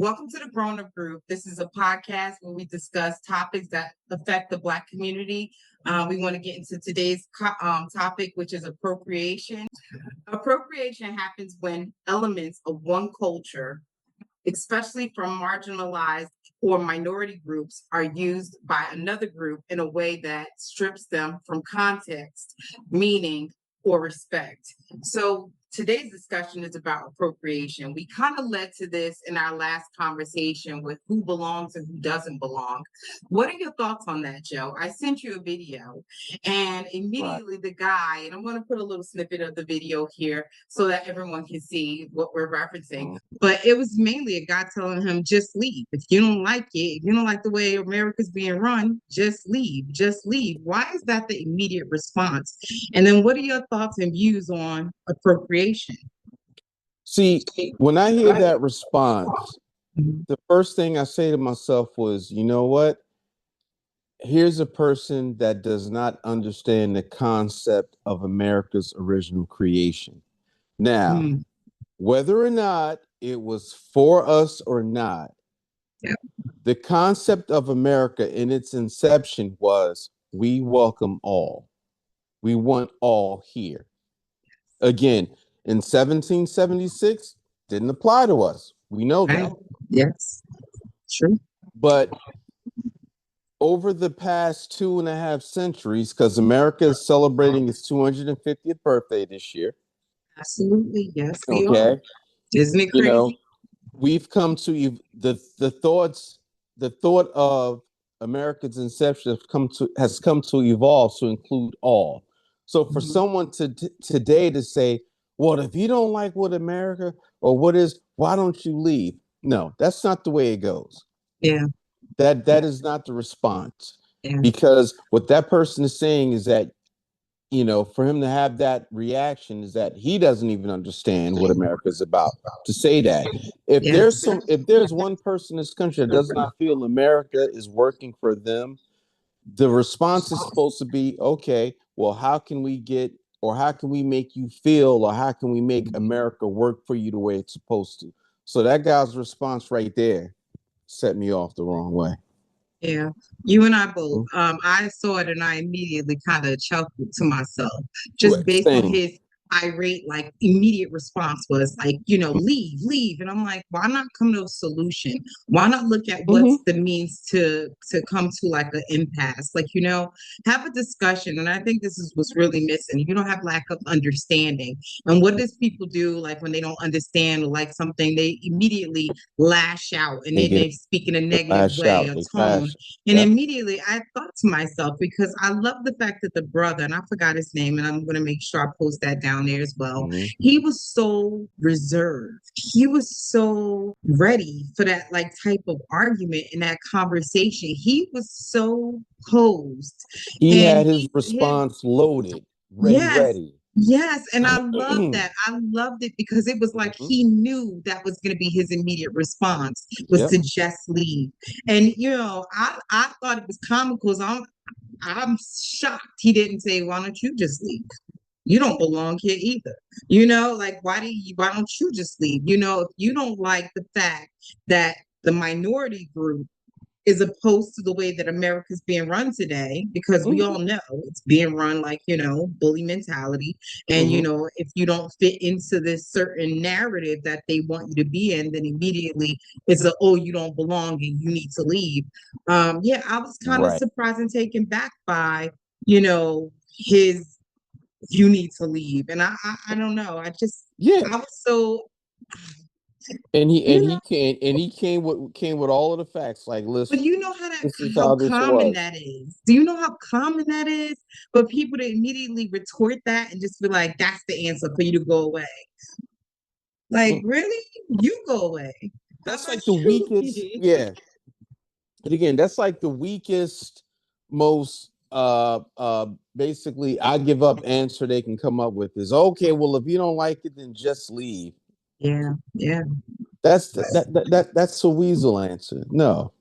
Welcome to the Grown Up Group. This is a podcast where we discuss topics that affect the Black community. We want to get into today's topic, which is appropriation. Appropriation happens when elements of one culture, especially from marginalized or minority groups, are used by another group in a way that strips them from context, meaning, or respect. So today's discussion is about appropriation. We kind of led to this in our last conversation with who belongs and who doesn't belong. What are your thoughts on that, Joe? I sent you a video and immediately the guy, and I'm going to put a little snippet of the video here so that everyone can see what we're referencing. But it was mainly a guy telling him, just leave. If you don't like it, if you don't like the way America's being run, just leave, just leave. Why is that the immediate response? And then what are your thoughts and views on appropriation? See, when I hear that response, the first thing I say to myself was, you know what? Here's a person that does not understand the concept of America's original creation. Now, whether or not it was for us or not, the concept of America in its inception was we welcome all. We want all here. Again, in 1776, didn't apply to us. We know that. Yes, true. But over the past 2.5 centuries, because America is celebrating its 250th birthday this year. Absolutely, yes, we are. Isn't it crazy? You know, we've come to the thought of America's inception has come to evolve to include all. So for someone today to say, well, if you don't like what America or what is, why don't you leave? No, that's not the way it goes. Yeah. That is not the response. Yeah. Because what that person is saying is that, you know, for him to have that reaction is that he doesn't even understand what America is about to say that. If there's one person in this country that does not feel America is working for them, the response is supposed to be, okay, well, how can we make you feel, or how can we make America work for you the way it's supposed to? So that guy's response right there set me off the wrong way. Yeah, you and I both. I saw it and I immediately kind of chuckled to myself, just based on his irate, like immediate response was like, you know, leave. And I'm like, why not come to a solution? Why not look at what's the means to come to like an impasse? Like, you know, have a discussion. And I think this is what's really missing. You don't have lack of understanding. And what does people do? Like when they don't understand like something, they immediately lash out and then they speak in a negative way, a tone. And immediately I thought to myself, because I love the fact that the brother, and I forgot his name, and I'm going to make sure I post that down there as well. He was so reserved. He was so ready for that like type of argument in that conversation. He was so posed. He had his response loaded, ready. Yes, and I love that. I loved it because it was like he knew that was going to be his immediate response was to just leave. And you know, I thought it was comical. So I'm shocked he didn't say, "Why don't you just leave? You don't belong here either." You know, like why don't you just leave? You know, if you don't like the fact that the minority group is opposed to the way that America's being run today, because we all know it's being run like, you know, bully mentality. And, you know, if you don't fit into this certain narrative that they want you to be in, then immediately it's oh, you don't belong and you need to leave. I was kind of surprised and taken back by, you know, his you need to leave. And I don't know. I was so. And he came with all of the facts. Like, listen, but you know how common that is. Do you know how common that is for people to immediately retort that and just be like, "That's the answer for you to go away." Like, really, you go away. That's like the weakest. Yeah. But again, that's like the weakest, most basically I give up answer they can come up with is, okay, well, if you don't like it, then just leave. Yeah. That's a weasel answer. No.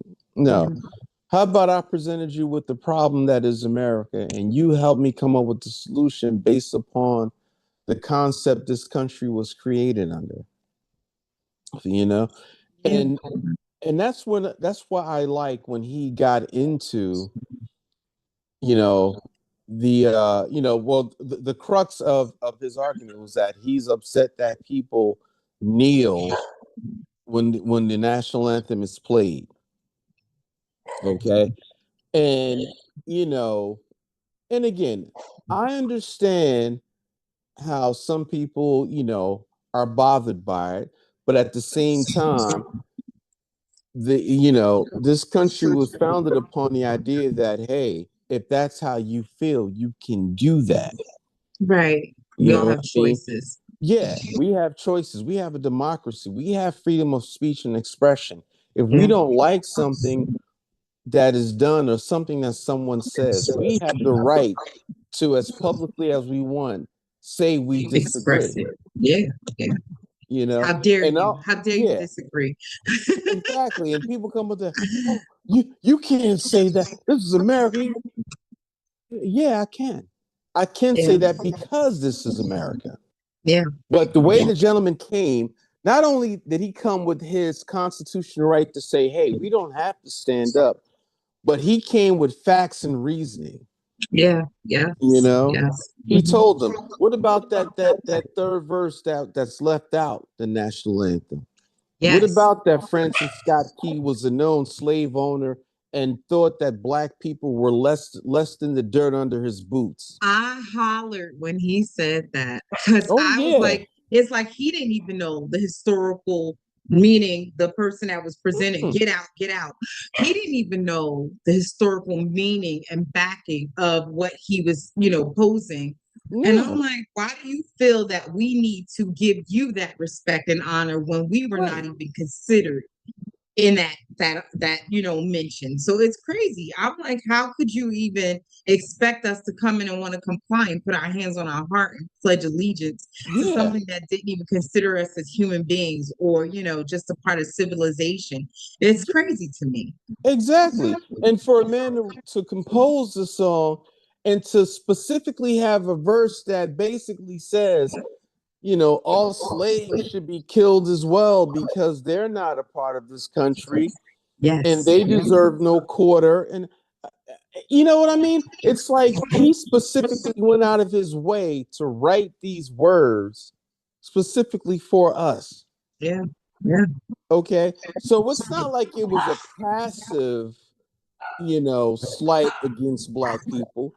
How about I presented you with the problem that is America, and you helped me come up with the solution based upon the concept this country was created under. You know, And that's why I like when he got into, you know, the crux of his argument was that he's upset that people kneel when the national anthem is played. Okay. And you know, and again, I understand how some people, are bothered by it, but at the same time, this country was founded upon the idea that, hey, if that's how you feel, you can do that. Right. We You all know what have I mean? choices. Yeah, we have choices. We have a democracy. We have freedom of speech and expression. If we Yeah. don't like something that is done or something that someone says, we have the right to, as publicly as we want, say we Express disagree. it. Yeah. Yeah. You know, How dare and you? How dare you yeah, disagree? exactly. And people come with the, oh, you can't say that. This is America. Yeah, I can. I can Yeah. say that because this is America. Yeah. But the way Yeah. the gentleman came, not only did he come with his constitutional right to say, hey, we don't have to stand up, but he came with facts and reasoning. Yeah. You Yes. know, Yes. he told them, what about that third verse that's left out, the national anthem? What Yes. about that Francis Scott Key was a known slave owner and thought that black people were less than the dirt under his boots? I hollered when he said that because Oh I was yeah. like, it's like he didn't even know the historical meaning, the person that was presented, Mm, get out, get out. He didn't even know the historical meaning and backing of what he was, posing. And I'm no, like, why do you feel that we need to give you that respect and honor when we were not right. even considered in that mention? So it's crazy. I'm like, how could you even expect us to come in and want to comply and put our hands on our heart and pledge allegiance to Yeah, something that didn't even consider us as human beings or just a part of civilization? It's crazy to me. exactly. And for a man to compose the song and to specifically have a verse that basically says, all slaves should be killed as well because they're not a part of this country and Yes. they Yeah. deserve no quarter. And you know what I mean? It's like he specifically went out of his way to write these words specifically for us. Yeah. Yeah. Okay. So it's not like it was a passive, slight against black people,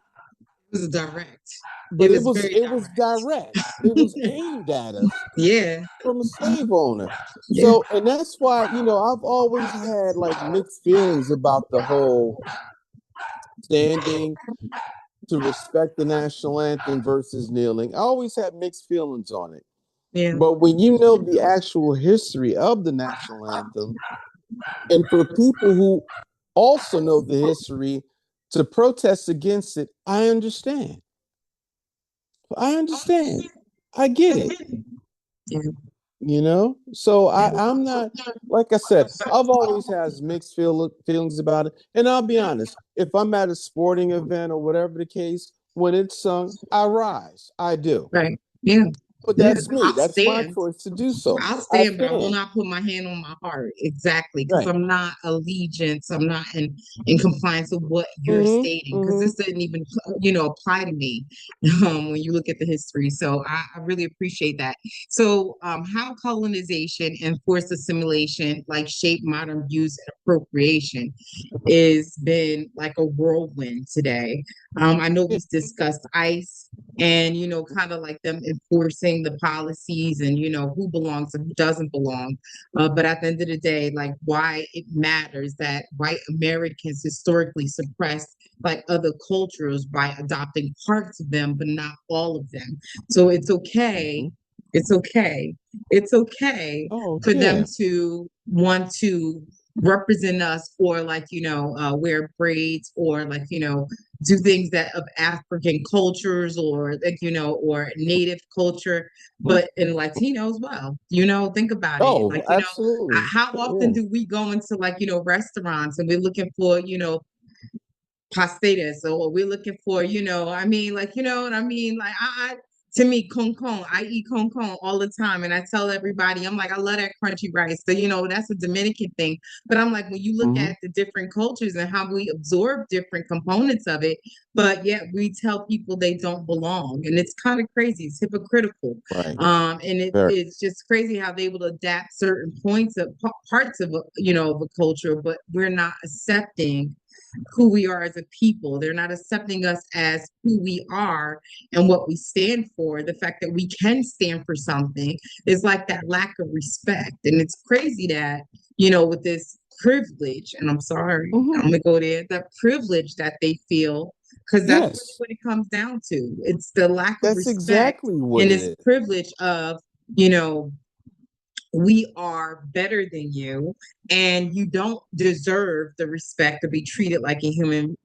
It was direct. but It it was was very it was direct. It was aimed at us yeah. from a slave owner. Yeah. So, and that's why, I've always had like mixed feelings about the whole standing to respect the national anthem versus kneeling. I always had mixed feelings on it. Yeah. But when you know the actual history of the national anthem, and for people who also know the history to protest against it, I understand. I understand. I get it. Yeah. So I'm not, like I said, I've always has mixed feelings about it. And I'll be honest, if I'm at a sporting event or whatever the case, when it's sung, I rise. I do. Right. Yeah. But Yeah. that's me. I'll That's my stand. choice to do so. I'll I stand, but I will stand. not put my hand on my heart. Exactly. Because Right. I'm not allegiance. I'm not in compliance with what you're Mm-hmm. stating. Because Mm-hmm. this didn't even, apply to me when you look at the history. So I really appreciate that. So how colonization and forced assimilation like shape modern views and appropriation is been like a whirlwind today. I know Yeah. we discussed ICE and kind of like them enforcing the policies and who belongs and who doesn't belong. But at the end of the day, like why it matters that white Americans historically suppressed like other cultures by adopting parts of them, but not all of them. So it's Mm-hmm. okay. It's okay. It's okay Oh, for them yeah. to want to represent us or like wear braids or like do things that of African cultures or like or native culture, but in Latino as well. Think about it. Oh, Like absolutely. how often Yeah. do we go into like restaurants and we're looking for pastetas or we're looking for I mean like what I mean like I to me, con con. I eat con con all the time, and I tell everybody, I'm like, I love that crunchy rice. So that's a Dominican thing. But I'm like, when you look Hmm. at the different cultures and how we absorb different components of it, but yet we tell people they don't belong, and it's kind of crazy. It's hypocritical, Right. and Very. it's just crazy how they able to adapt certain points of parts of of a culture, but we're not accepting who we are as a people. They're not accepting us as who we are and what we stand for. The fact that we can stand for something is like that lack of respect. And it's crazy that, with this privilege, and I'm sorry, I'm Hmm. gonna go there, the privilege that they feel, because that's really Yes, what it comes down to. It's the lack of that's respect exactly what and it this is. privilege of, you know, we are better than you and you don't deserve the respect to be treated like a human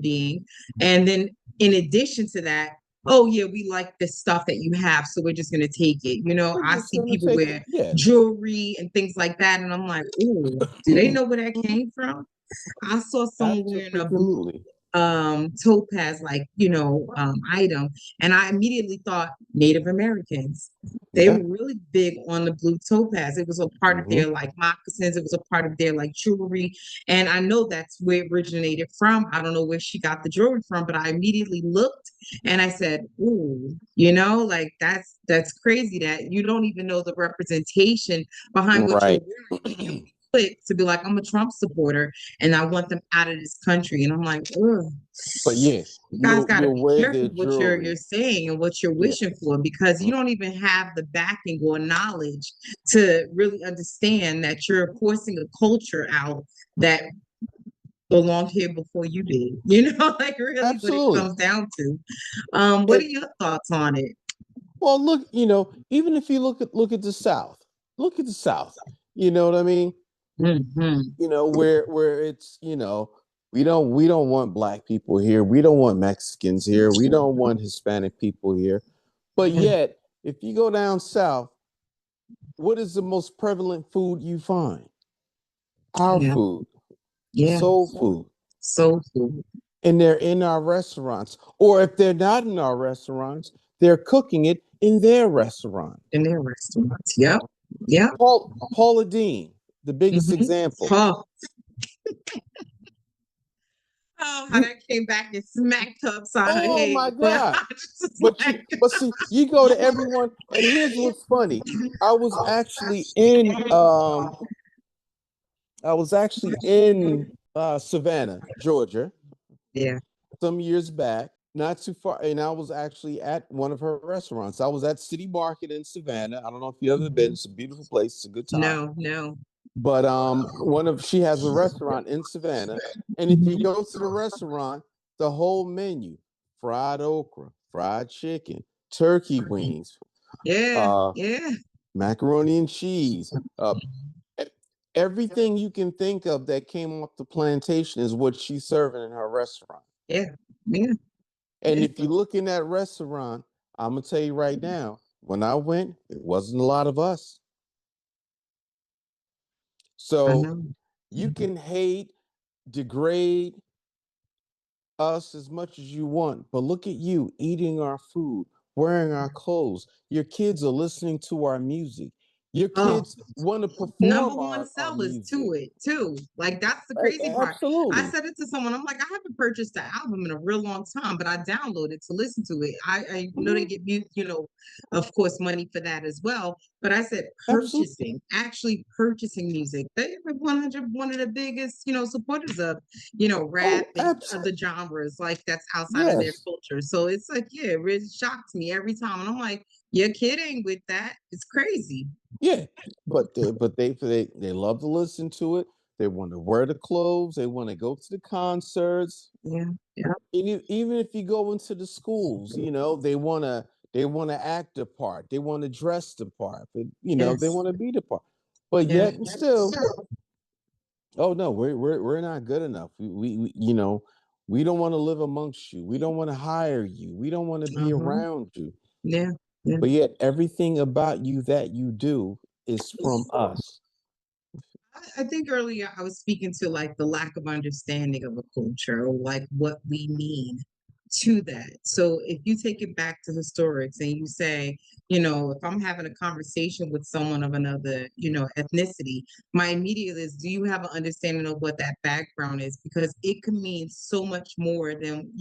being. And then in addition to that, oh yeah, we like the stuff that you have, so we're just going to take it. We're I just see gonna people take it. wear Yeah. jewelry and things like that, and I'm like, ooh, do they know where that Mhm. came from? I saw someone wearing a Absolutely. topaz item, and I immediately thought Native Americans. They Yeah. were really big on the blue topaz. It was a part of Hmm. their like moccasins. It was a part of their like jewelry, and I know that's where it originated from. I don't know where she got the jewelry from, but I immediately looked and I said, "Ooh, like that's crazy that you don't even know the representation behind what you're Right. wearing, but you'll be quick to be like, I'm a Trump supporter and I want them out of this country." And I'm like, ugh, But yeah, you guys you'll got to you'll be wear careful their what you're jewelry. saying and what you're Yeah. wishing for, because you don't even have the backing or knowledge to really understand that you're forcing a culture out that belonged here before you did. Like really what it Absolutely. comes down to. What are And your thoughts on it? well, look, even if you look at the South, look at the South. You know what I mean? Hmm. Where it's, we don't want black people here. We don't want Mexicans here. We don't want Hispanic people here. But Yeah, yet, if you go down south, what is the most prevalent food you find? Our yeah, food, yeah. soul food. Soul food And they're in our restaurants. Or if they're not in our restaurants, they're cooking it in their restaurant. in their restaurants. Yep. Yep. Paula Dean, the biggest Hmm. example. Oh, oh, how You, that came back and smacked her upside her oh head. my But God. I just was like, But see, you go to everyone, and here's what's funny. I was actually in Savannah, Georgia, yeah, some years back, not too far, and I was actually at one of her restaurants. I was at City Market in Savannah. I don't know if you've ever been. It's a beautiful place. It's a good time. no, no. But she has a restaurant in Savannah, and if you go to the restaurant, the whole menu: fried okra, fried chicken, turkey wings, Yeah, uh, yeah, macaroni and cheese, e- everything you can think of that came off the plantation is what she's serving in her restaurant. yeah, yeah, And yeah. if you look in that restaurant, I'm gonna tell you right now, when I went, it wasn't a lot of us. I So know. you can hate, degrade us as much as you want, but look at you eating our food, wearing our clothes. Your kids are listening to our music. Your Oh, kids want to number perform one our sellers music. to it too. Like that's the crazy part. I Absolutely. said it to someone. I'm like, I haven't purchased the album in a real long time, but I downloaded to listen to it. I know they Mhm. get of course, money for that as well. But I said Absolutely. actually purchasing music. They are one of the biggest, supporters of, rap Oh, and other genres like that's outside of their yes. culture. So it's like, yeah, it really shocks me every time. And I'm like, you're kidding with that. It's crazy. Yeah. But they love to listen to it. They want to wear the clothes. They want to go to the concerts. Yeah. Yeah. Even if you go into the schools, they want to act the part. They want to dress the part. But they Yes. want to be the part. But Yeah. yet and still, oh no, we're not good enough. We don't want to live amongst you. We don't want to hire you. We don't want to be Uh-huh. around you. Yeah. Yeah. But yet everything about you that you do is from us. I think earlier I was speaking to like the lack of understanding of a culture or like what we mean to that. So if you take it back to historics and you say, if I'm having a conversation with someone of another, ethnicity, my immediate is, do you have an understanding of what that background is? Because it can mean so much more than,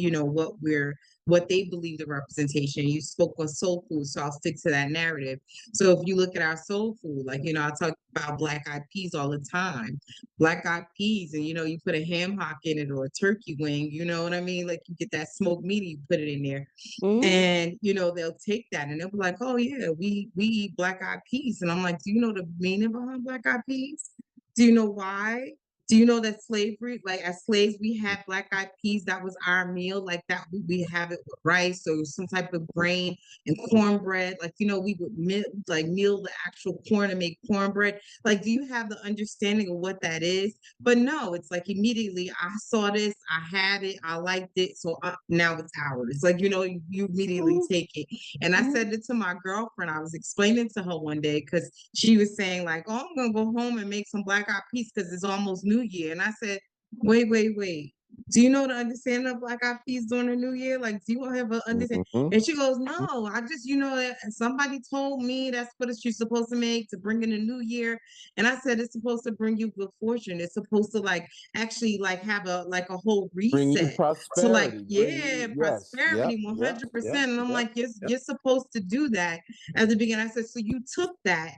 what they believe the representation. You spoke of soul food, so I'll stick to that narrative. So if you look at our soul food, like, I talk about black eyed peas all the time. Black eyed peas, and you put a ham hock in it or a turkey wing, you know what I mean? Like, you get that smoked meat and you put it in there. Mhm. And they'll take that and they'll be like, oh yeah, we eat black eyed peas. And I'm like, do you know the meaning behind black eyed peas? Do you know why? Do you know that slavery, like as slaves, we had black eyed peas? That was our meal. Like that, we have it with rice or some type of grain and cornbread. Like, we would meal the actual corn and make cornbread. Like, do you have the understanding of what that is? But no, it's like immediately I saw this, I had it, I liked it, so now it's ours. Like, you immediately Mhm. take it. And I Mhm. said it to my girlfriend. I was explaining to her one day because she was saying like, "Oh, I'm gonna go home and make some black eyed peas because it's almost New Year." And I said, "Wait, wait, wait. Do you know the understanding of black eyed peas during the New Year? Like, do you have an understanding?" Mhm. And she goes, "No, I just, that somebody told me that's what you're supposed to make to bring in the New Year." And I said, "It's supposed to bring you good fortune. It's supposed to like actually like have a whole Bring you reset." So like, prosperity. Bring yeah, you, yes. Yep. prosperity, Yep. Yep. 100%. And I'm Yep. like, you're, Yep. you're supposed to do that at the beginning. I said, so you took that,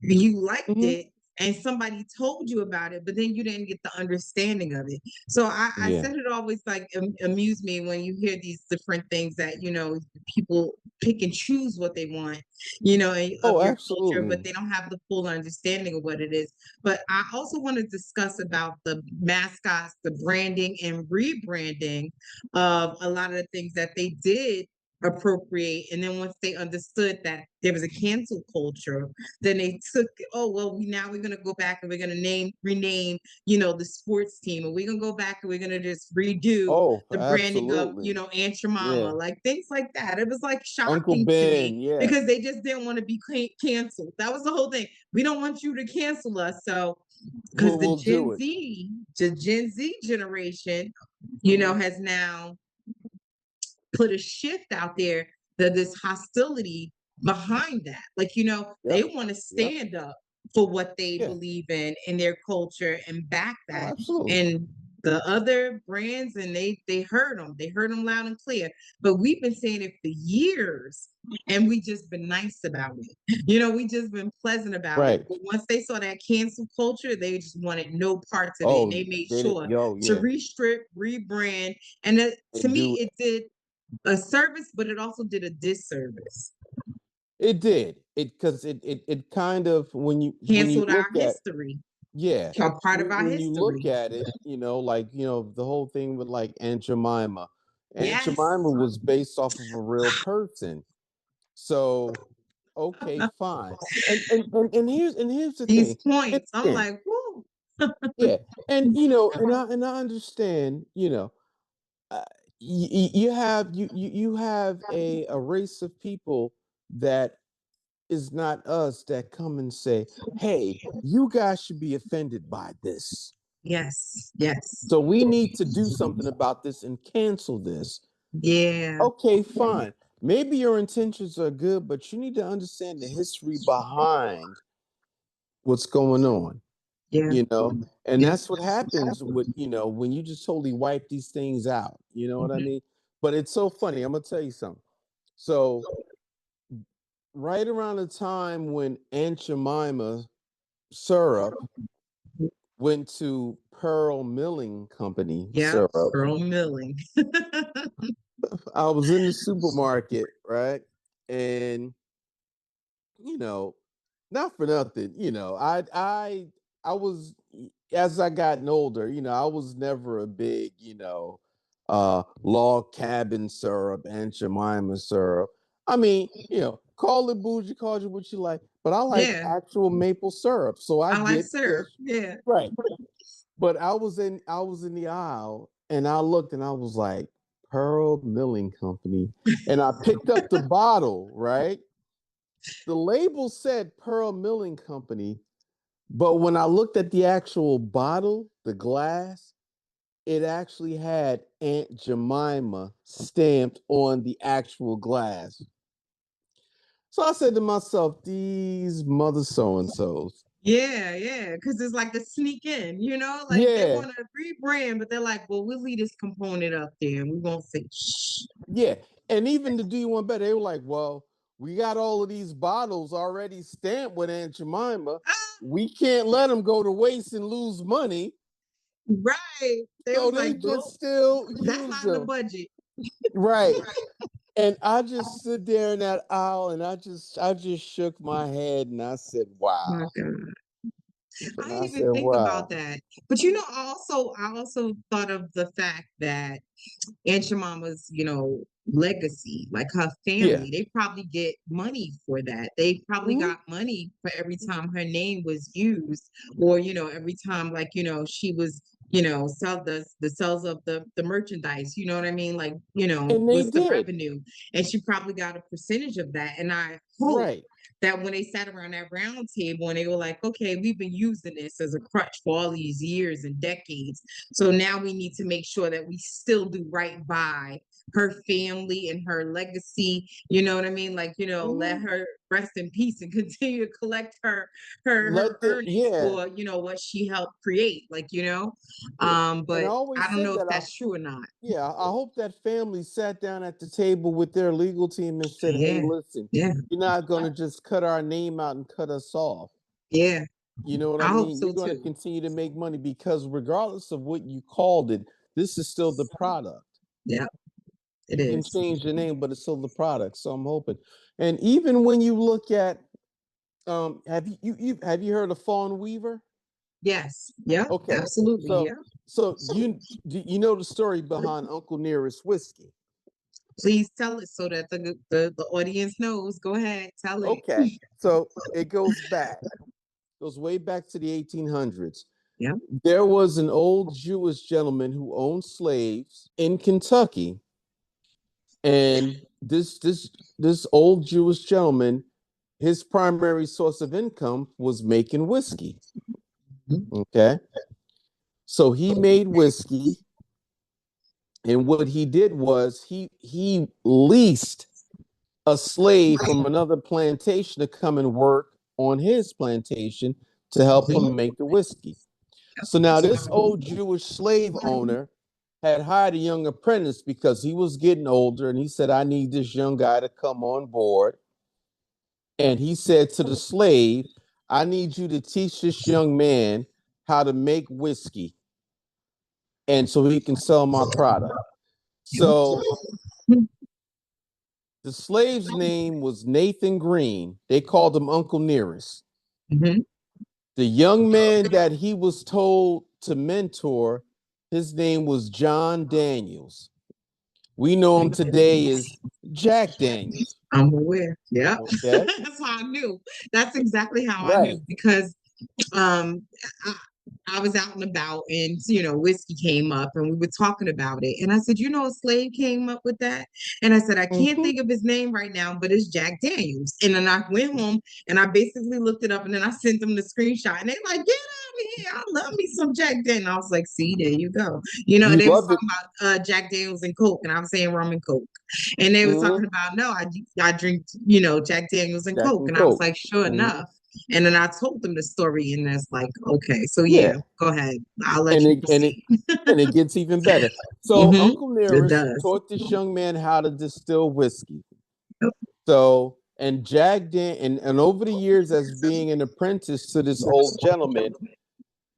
you liked Mhm. it, and somebody told you about it, but then you didn't get the understanding of it. So I Yeah. said it always like amuse me when you hear these different things that people pick and choose what they want, of Oh, your culture, but absolutely. they don't have the full understanding of what it is. But I also want to discuss about the mascots, the branding and rebranding of a lot of the things that they did appropriate, and then once they understood that there was a cancel culture, then they took, oh well, we're gonna go back and we're gonna rename, the sports team, and we're gonna go back and we're gonna just redo Oh, the branding of, absolutely. Aunt Jemima, Yeah. like things like that. It was like Uncle shocking to me Ben. Yeah. because they just didn't want to be canceled. That was the whole thing. We don't want you to cancel us. So because We'll do it. The Gen Z generation, Mhm. has now put a shift out there, that this hostility behind that. Like, they Yep. want to Yep. stand up for what they Yeah. believe in their culture and back Oh, that. absolutely. And the other brands, and they heard them. They heard them loud and clear. But we've been saying it for years, and we just been nice about it. We just been pleasant about it. Right. But once they saw that cancel culture, they just wanted no parts of it. And Oh, they made they did. sure Yo, to yeah. restrip, rebrand. And to And me, do it did a service, but it also did a disservice. it did. It kind of when you Canceled our look at history, yeah, a part of our when you look history. at it, like, the whole thing with like Aunt Jemima. Aunt Jemima Yes, was based off of a real person. So, okay, fine. And here's the these thing. And points. I'm again, like, whoo. yeah. And and I understand, uh, you have a race of people that is not us that come and say, "Hey, you guys should be offended by this. Yes, yes, So we need to do something about this and cancel this." yeah, Okay, fine. Maybe your intentions are good, but you need to understand the history behind what's going on, yeah, you know? And yeah. that's what happens with, when you just totally wipe these things out. You know what I Mhm. mean? But it's so funny. I'm gonna tell you something. So right around the time when Aunt Jemima syrup went to Pearl Milling Company Yep, syrup, Earl Milling. I was in the supermarket, right? And you know, not for nothing, I was, as I gotten older, I was never a big, log cabin syrup, Aunt Jemima syrup. I mean, call it bougie, call it what you like, but I like Yeah, actual maple syrup. So I I like get syrup. fish. Yeah, Right. But I was in the aisle and I looked and I was like, Pearl Milling Company. And I picked up the bottle, right? The label said Pearl Milling Company, but when I looked at the actual bottle, the glass, it actually had Aunt Jemima stamped on the actual glass. So I said to myself, these mother so and so's. Yeah, because it's like a sneak in, like they Yeah, want to rebrand, but they're like, well, we'll leave this component up there and we won't say shh. yeah. And even to do you one better, they were like, well, we got all of these bottles already stamped with Aunt Jemima. Ah, We can't let them go to waste and lose money. right. They So was they like, just well, still that's use not in the them. budget. Right. And I just sit there in that aisle and I just shook my head and I said, My wow. God. I And didn't I even said, think about wow. that. But I also thought of the fact that Aunt Jemima's, legacy, like her Yeah. family, they probably get money for that. They probably Mhm. got money for every time her name was used, or every time like she was sell the sales of the merchandise. You know what I mean? Like And they what's the did. revenue? And she probably got a percentage of that. And I hope Right. that when they sat around that round table and they were like, okay, we've been using this as a crutch for all these years and decades. So now we need to make sure that we still do right by her family and her legacy. You know what I mean? Like, let Mhm. her rest in peace and continue to collect her Let the earnings yeah. for, what she helped create. Like, Yeah. And I but I always don't said know if that that's true or not. I hope that family sat down at the table with their legal team and said, hey, Yeah. listen, Yeah. you're not gonna just cut our name out and cut us off. Yeah. You know what I I hope mean? You're so going to too. continue to make money because regardless of what you called it, this is still the product. Yeah, it You can is. change the name, but it's still the product. So I'm hoping. And even when you look at have you heard of Fawn Weaver? Yes. Yeah, Okay. absolutely. So Yeah. do you know the story behind Uncle Nearest whiskey? Please tell it so that the audience knows. Go ahead, tell it. Okay. So it goes way back to the 1800s. Yeah. There was an old Jewish gentleman who owned slaves in Kentucky, and this old Jewish gentleman, his primary source of income was making whiskey. Okay, so he made whiskey, and what he did was he leased a slave from another plantation to come and work on his plantation to help him make the whiskey. So now this old Jewish slave owner had hired a young apprentice because he was getting older, and he said, I need this young guy to come on board. And he said to the slave, I need you to teach this young man how to make whiskey and so he can sell my product. So the slave's name was Nathan Green. They called him Uncle Nearest. Mhm. The young man that he was told to mentor, his name was John Daniels. We know him today as Jack Daniels. I'm aware. Yeah. Okay. That's how I knew. That's exactly how I Right. knew because um I, I was out and about and whiskey came up and we were talking about it and I said a slave came up with that and I said I can't Mm-hmm. think of his name right now but it's Jack Daniels and then I went home and I basically looked it up and then I sent them the screenshot and they like get out of here I love me some Jack Daniels I was like see there you go You they was loved it. talking about Jack Daniels and Coke and I was saying rum and Coke and they were Mm-hmm. talking about no I drink Jack Daniels and Jack Coke and and I was Coke. like sure Mm-hmm. enough and then I told them the story, and that's like, okay, so yeah, Yeah. go ahead. I'll let And you it and it proceed. and it gets even better. So Hmm. Uncle It Nearest does. taught this young man how to distill whiskey. Yep. So and and over the years as being an apprentice to this old gentleman,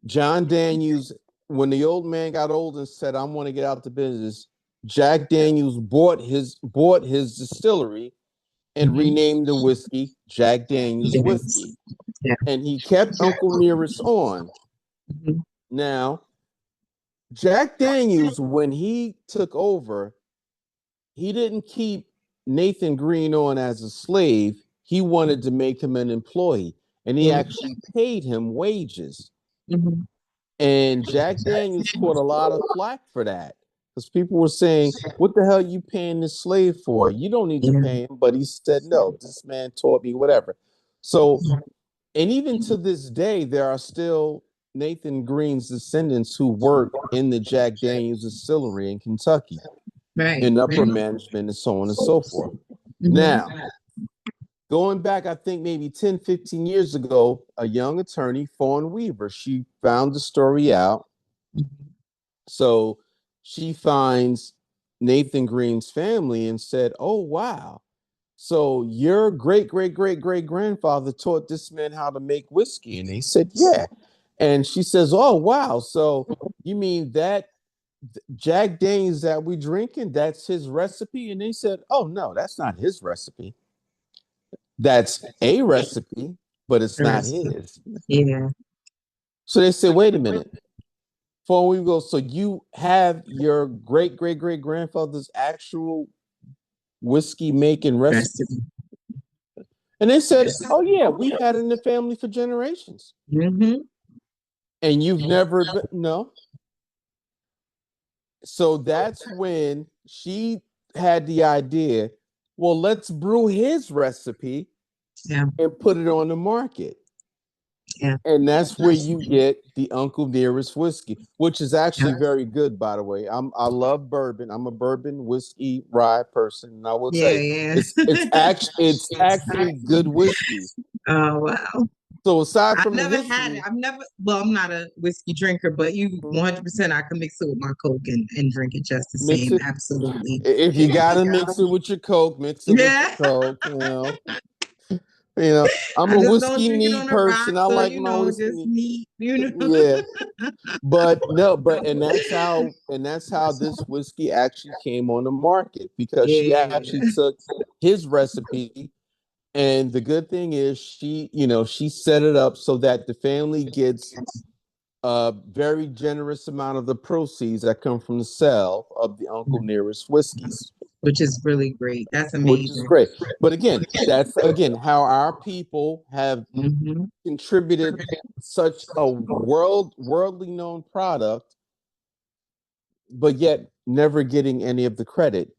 John Daniels, when the old man got old and said, I want to get out the business, Jack Daniels bought his distillery and Mhm. renamed the whiskey Jack Daniels Yes. whiskey. Yeah. And he kept Uncle Nearest on. Mhm. Now, Jack Daniels, when he took over, he didn't keep Nathan Green on as a slave. He wanted to make him an employee, and he Yeah. actually paid him wages. Mhm. And Jack Daniels caught a lot of flack for that because people were saying, what the hell are you paying this slave for? You don't need to Yeah. pay him. But he said, no, this man taught me whatever. So, and even to this day, there are still Nathan Green's descendants who work in the Jack Daniels distillery in Kentucky Right. in upper Right. management and so on and so forth. Mhm. Now, going back, I think maybe 10, 15 years ago, a young attorney, Fawn Weaver, she found the story out. Mhm. So she finds Nathan Green's family and said, "Oh, wow. So your great, great, great, great grandfather taught this man how to make whiskey." And they said, "Yeah." And she says, "Oh, wow. So you mean that Jack Daniels that we drinking, that's his recipe?" And they said, "Oh, no, that's not his recipe. That's a recipe, but it's The not rest. his." Yeah. So they said, "Wait a minute. Before we go, so you have your great, great, great grandfather's actual whiskey making recipe?" Recipe. And they said, "Oh, yeah, we've had it in the family for generations." Mhm. And you've never been, no. So that's when she had the idea, well, let's brew his recipe Yeah. and put it on the market. Yeah. And that's where you get the Uncle Nearest whiskey, which is actually Yeah. very good, by the way. I love bourbon. I'm a bourbon whiskey rye person, and I will tell Yeah. you, Yeah. it's actually good whiskey. Oh wow. So aside I from the never had it. history, I've never. Well, I'm not a whiskey drinker, but you mhm, 100%. I can mix it with my Coke and drink it just the mix same. it. Absolutely. If you gotta mix it with your Coke, mix it with your Yeah. Coke. I'm I a just don't whiskey drink it neat on the person. I rocks or like my whiskey just neat. neat. Yeah, but no, but and that's how this whiskey actually came on the market because she actually Yeah. took his recipe. And the good thing is she set it up so that the family gets a very generous amount of the proceeds that come from the sale of the Uncle Nearest whiskeys, Which is really great. That's which is amazing. great. But again, that's again how our people have Hmm. contributed such a worldly known product, but yet never getting any of the credit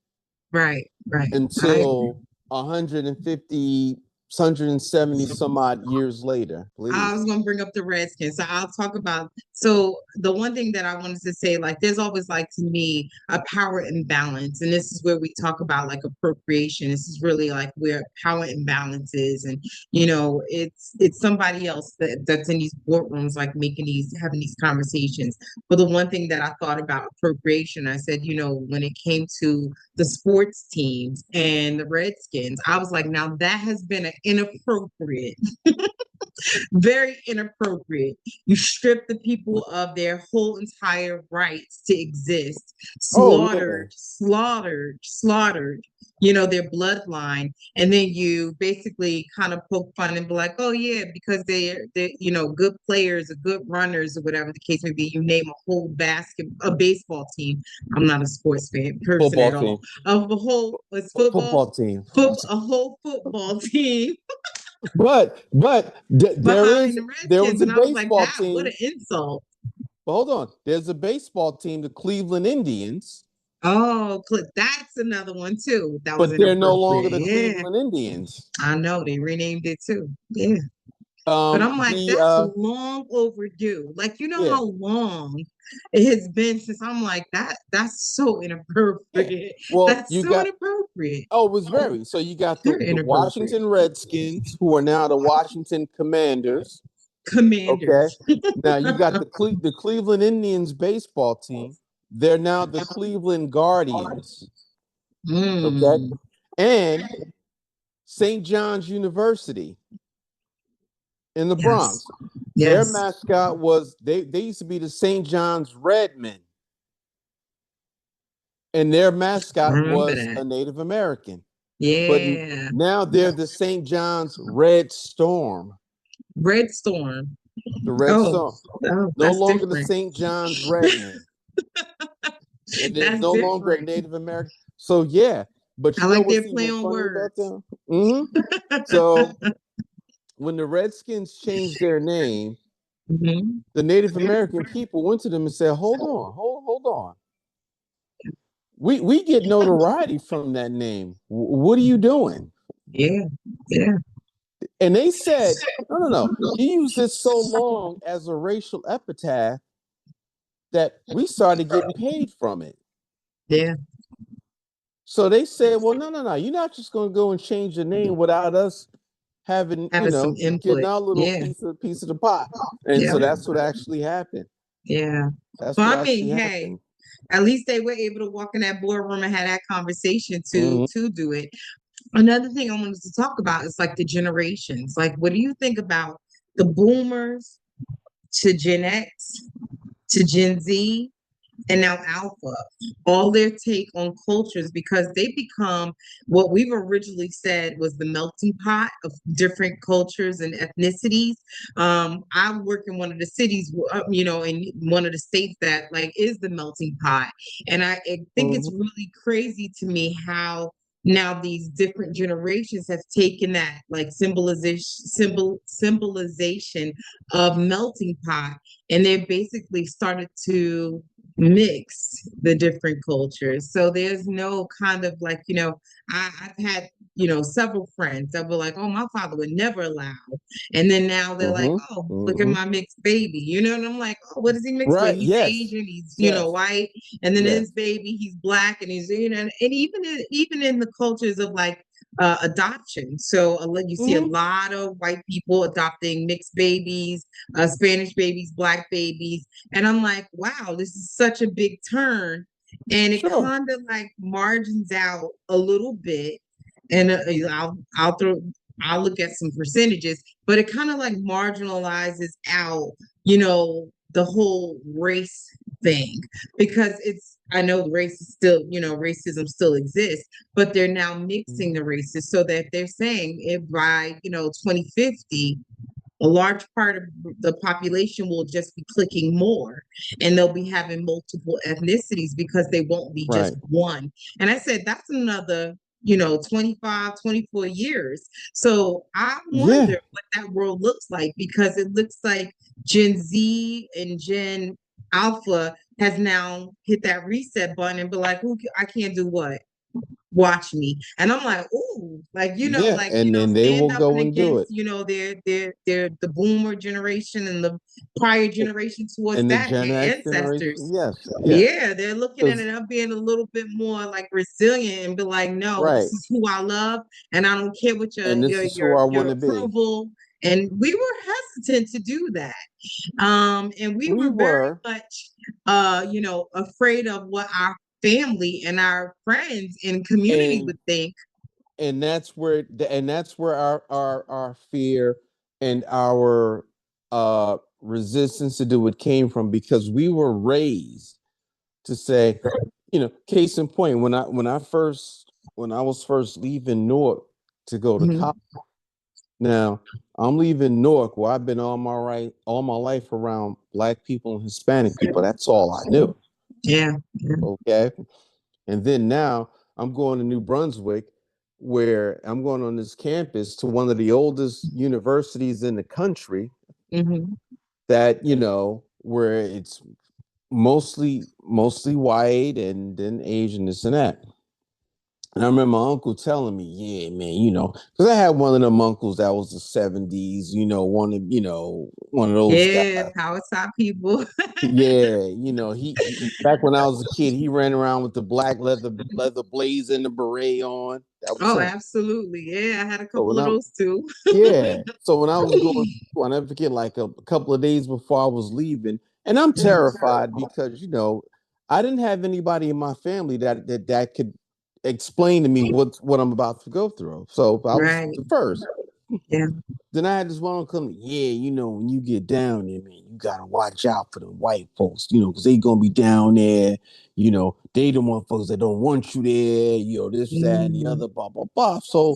Right. Right. until 150, 170 some odd years later. I was Please. gonna bring up the Redskins. So I'll talk about so the one thing that I wanted to say, like there's always like to me a power imbalance. And this is where we talk about like appropriation. This is really like where power imbalance is. And it's somebody else that's in these boardrooms like making these having these conversations. But the one thing that I thought about appropriation, I said, when it came to the sports teams and the Redskins, I was like, now that has been an inappropriate very inappropriate. You strip the people of their whole entire rights to exist, Oh yeah. slaughtered, their bloodline. And then you basically kind of poke fun and be like, oh yeah, because they're good players or good runners or whatever the case may be. You name a baseball team. I'm not a sports person Football at all. team. Of a whole, it's football, Football team. a whole football team But behind the there was Redskins. a And I was like, baseball that, what team. an insult. But hold on. There's a baseball team, the Cleveland Indians, Oh, that's another one too. That was but they're no longer inappropriate. the Yeah, Cleveland Indians. I know they renamed it too. Yeah. But I'm like, The that's long overdue. Like, you know Yeah, how long it has been since I'm like, that's so yeah. inappropriate. Well, That's you so got inappropriate. Oh, it was very. So you got the Very the inappropriate. Washington Redskins, who are now the Washington Commanders. Okay. Commanders. Now you got the Cleveland Indians baseball team. They're now the Cleveland Guardians. Okay. Mm, And St. John's University in the yes. Bronx. Their Yes. mascot was they used to be the St. John's Redmen, and their I mascot remember was that. a Native American. But Yeah. now they're the St. John's Red Storm. Red Storm. The Red Oh, Storm. oh, No that's longer the different. St. John's Redmen. And there's That's no longer a different. Native American. So yeah, but I you know like their what's play even on funny about words. them? So when the Redskins changed their name, Mhm. the Native American people went to them and said, "Hold on, hold on. We get notoriety from that name. What are you doing?" Yeah, yeah. And they said, no. He used it so long as a racial epithet that we started getting paid from it. Yeah. So they said, well, no. You're not just going to go and change the name without us having, Having some getting input. our little Yeah. piece of the pot. And Yeah. so that's what actually happened. Yeah. That's what But I mean, actually hey, happened. at least they were able to walk in that boardroom and have that conversation Mhm. to do it. Another thing I wanted to talk about is like the generations. Like, what do you think about the boomers to Gen X to Gen Z and now Alpha, all their take on cultures because they become what we've originally said was the melting pot of different cultures and ethnicities. I work in one of the cities, in one of the states that like is the melting pot, and I think it's Mhm. really crazy to me how now these different generations have taken that like symbolization of melting pot and they've basically started to mix the different cultures. So there's no kind of like, I've had, several friends that were like, oh, my father would never allow. And then now they're like, Mhm. oh, look at Mhm. my mixed baby, and I'm like, oh, what is he mixed with? Right. He's Yes. Asian, he's, Yes. white. And then Yes. his baby, he's black and he's, and even in the cultures of like, adoption. So you see a Mhm. lot of white people adopting mixed babies, Spanish babies, black babies. And I'm like, wow, this is such a big turn. And it Sure. kind of like margins out a little bit. And I'll look at some percentages, but it kind of like marginalizes out, the whole race thing because I know the race is still, racism still exists, but they're now mixing the races so that they're saying if by, 2050, a large part of the population will just be clicking more and they'll be having multiple ethnicities because they won't be just Right. one. And I said, that's another, 25, 24 years. So I Yeah. wonder what that world looks like because it looks like Gen Z and Gen Alpha has now hit that reset button and be like, I can't do what? Watch me. And I'm like, ooh, Yeah. And then they will stand up and go and do against, it. they're the boomer generation and the prior generation towards And the that, Gen their X generation. ancestors. Yes. Yes. Yeah, they're looking at Because it up being a little bit more like resilient and be like, no, this right. is who I love, and I don't care what And this is who I want your to be. approval. And we were hesitant to do that. And we We were very were. much afraid of what our family and our friends and community And would think. that's where our fear and our resistance to do it came from because we were raised to say, case in point, when I was first leaving Newark to go to Mhm. college. Now I'm leaving Newark where I've been all my life around black people and Hispanic people. That's all I knew. Yeah, yeah. Okay. And then now I'm going to New Brunswick, where I'm going on this campus to one of the oldest universities in the country Mhm. that, where it's mostly white and then Asian, this and that. And I remember my uncle telling me, yeah, man, because I had one of them uncles that was the 70s, one of those guys. Yeah, power top people. Yeah, he back when I was a kid, he ran around with the black leather blaze and the beret on. That was Oh, him. absolutely. Yeah, I had a So couple of those too. when I was going, I never forget, like a couple of days before I was leaving, and I'm Mhm. terrified because I didn't have anybody in my family that could explain to me what I'm about to go through. So I was Right. the first. Yeah. Then I had this one come, yeah, when you get down there, man, you gotta watch out for the white folks, because they gonna be down there, they the one folks that don't want you there, this, that, and the Mhm. other, blah, blah, blah. So,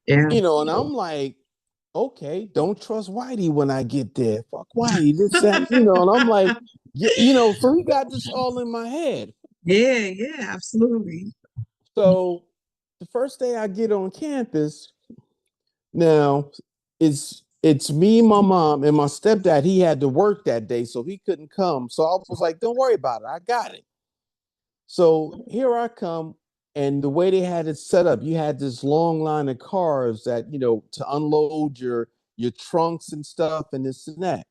Yeah. and I'm like, okay, don't trust Whitey when I get there. Fuck Whitey, this, that, and I'm like, yeah, so he got this all in my head. Yeah, yeah, absolutely. So the first day I get on campus, now, it's me, my mom, and my stepdad. He had to work that day, so he couldn't come. So I was like, "Don't worry about it. I got it." So here I come. And the way they had it set up, you had this long line of cars that, to unload your trunks and stuff and this and that.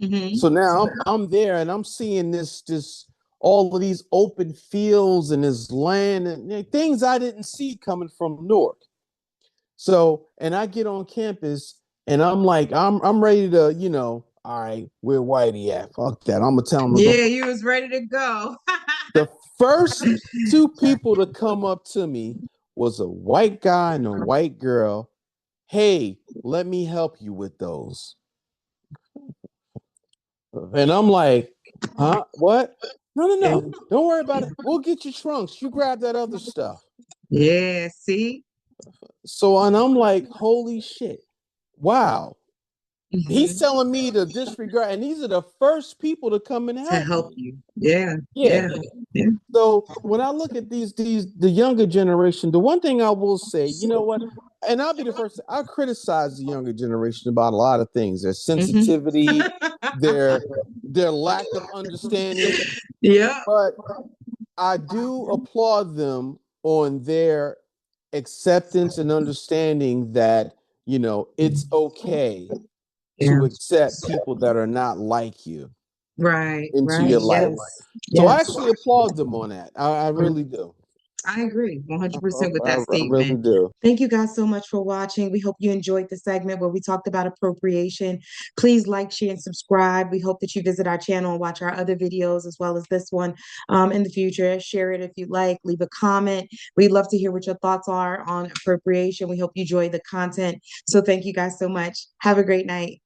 Mm-hmm. So now I'm there and I'm seeing this all of these open fields and this land and things I didn't see coming from Newark. So, and I get on campus and I'm like, I'm ready to, all right, where Whitey at? Fuck that. I'm gonna tell him to go. Yeah, you was ready to go. The first two people to come up to me was a white guy and a white girl. Hey, let me help you with those. And I'm like, huh? What? No, no, Yeah. no. Don't worry about it. We'll get your trunks. You grab that other stuff. Yeah, see? So, and I'm like, holy shit. Wow. He's Mm-hmm. telling me to disregard, and these are the first people to come and To help help me. you. Yeah, Yeah. yeah, yeah. So when I look at the younger generation, the one thing I will say, you know what, and I'll be the first. I criticize the younger generation about a lot of things: their Mm-hmm. sensitivity, their their lack of understanding. Yeah. But I do applaud them on their acceptance and understanding that it's okay Yeah. to accept people that are not like you Right, into right. your life. Yes. So I Yes. actually applaud them on that. I really do. I agree I, 100% with that really statement. do. Thank you guys so much for watching. We hope you enjoyed the segment where we talked about appropriation. Please like, share, and subscribe. We hope that you visit our channel and watch our other videos as well as this one in the future. Share it if you like. Leave a comment. We'd love to hear what your thoughts are on appropriation. We hope you enjoy the content. So thank you guys so much. Have a great night.